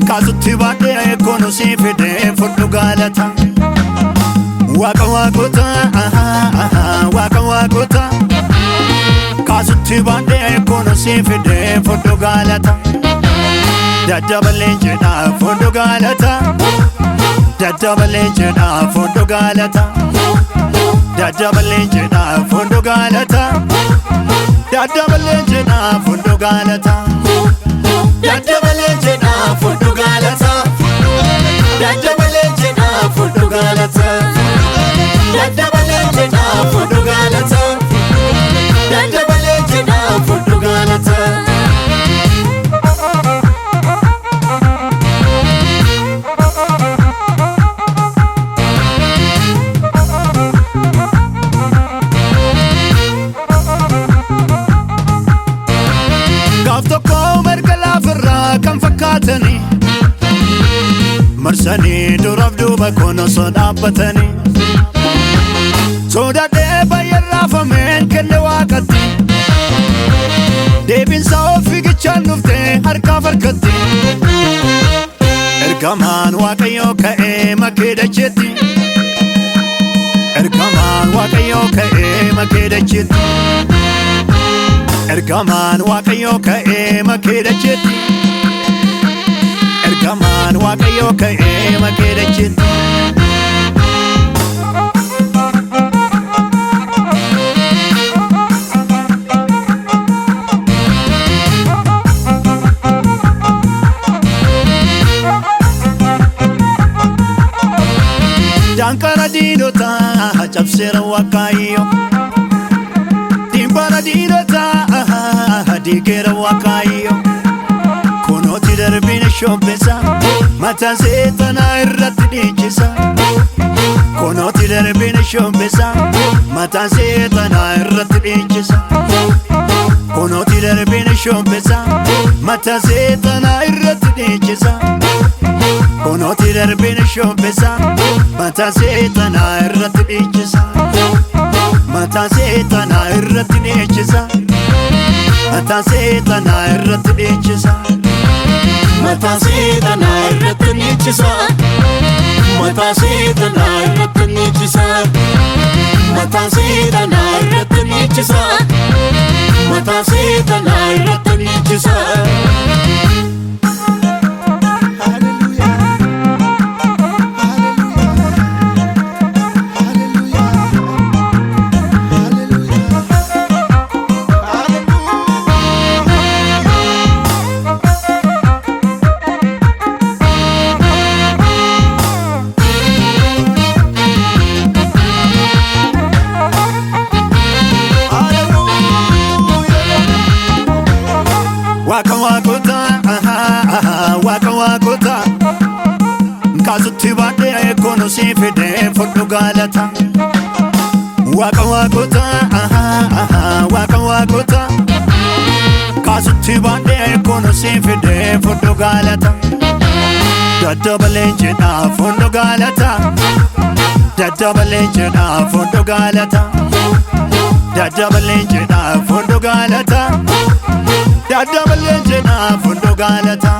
Kaasutti baadhee koonu si fidee fudhu galata. Waaqa waaqota kaasutti baadhee koonu si fidee fudhu galata. Daddabalee jedha fudhu galata. Daddabalee jedha fudhu galata. Daddabalee jedha fudhu galata. Daddabalee jedha fudhu galata. Daddabalee jedha fudhu galata. Daddabalee jedha fudhu galata. Daddabalee jedha fudhu galata. Daddabalee jedha fudhu galata. Gaaf tokko marga lafarraa kan fakkaatanii marsanii duraaf duuba koon osoo dhaabbatanii sodaadhee baay'ee raafameen kenne waaqatti deebinsa fiigichaan dhuftee harkaaf harkatti ergamaan Waaqayyoo ka'ee makee dacheetti ergamaan Waaqayyoo ka'ee makee dacheetti ergamaan Waaqayyoo ka'ee makee dacheetti ergamaan Waaqayyoo ka'ee makee dacheetti. Dankara diinotaa cabseera Waaqayyo dimbara diinotaa diigeera Waaqayyo kunooti darbine shobbisa mataa seexanaa irratti dhiichisa kunooti darbine shobbisa mataa seexanaa irratti dhiichisa kunooti darbine shobbisa mataa seexanaa irratti dhiichisa kunooti darbine shobbisa mataa seexanaa irratti dhiichisa mataa seexanaa irratti dhiichisa mataa seexanaa irratti dhiichisa mataa seexanaa irratti dhiichisa mataa seexanaa irratti dhiichisa mataa seexanaa irratti dhiichisa mataa seexanaa irratti dhiichisa. Waaqa waaqota kaasutti baadhee koonu si fidee fudhu galata. Waaqa waaqota kaasutti baadhee koonu si fidee fudhu galata. Daddabalee jedha fudhu galata. Daddabalee jedha fudhu galata. Daddabalee jedha fudhu galata. Daddabalee jedha fudhu galata.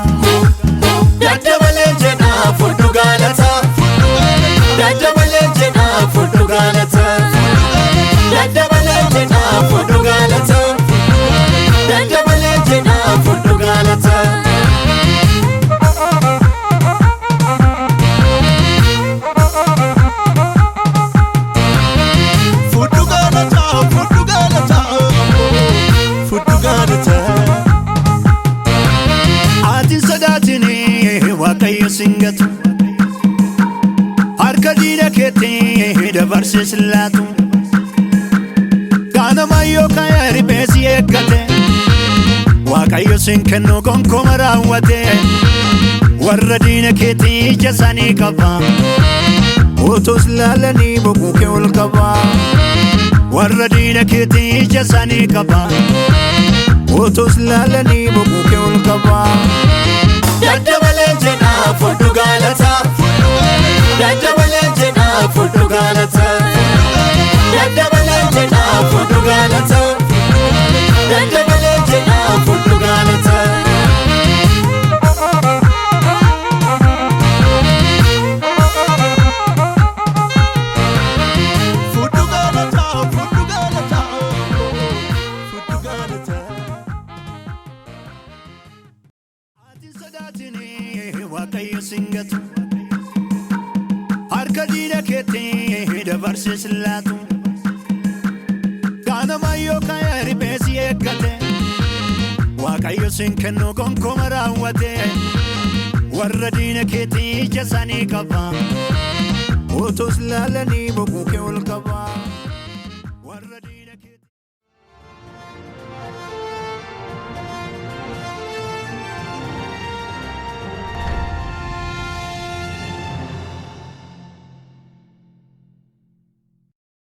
Daddabalee jedha fudhu galata. Daddabalee jedha fudhu galata. Daddabalee jedha fudhu galata. Daddabalee jedha fudhu galata. Fudhu galata, fudhu galata, fudhu galata. Ati sodaatini Waaqayyo singatu harka diina keetti dabarse silaatu kanama yookaan ribeesi eeggate Waaqayyo sin kennu gonkumaa raawwate warra diina keetti ija isaanii qaba utus laalanii boquu kee ol qaba warra diina keetti ija isaanii qaba utus laalanii boquu kee ol qaba daddabalee jedha fudhu galata daddabalee jedha fudhu galata daddabalee jedha fudhu galata daddabalee jedha fudhu galata Waaqayyo singatu harka diina keetti dabarse silaatu kanama yookaan ribeesi eeggate Waaqayyo sin kennu gonkumaa raawwate warra diina keetti ija isaanii qaba utus laalanii boquu kee ol qaba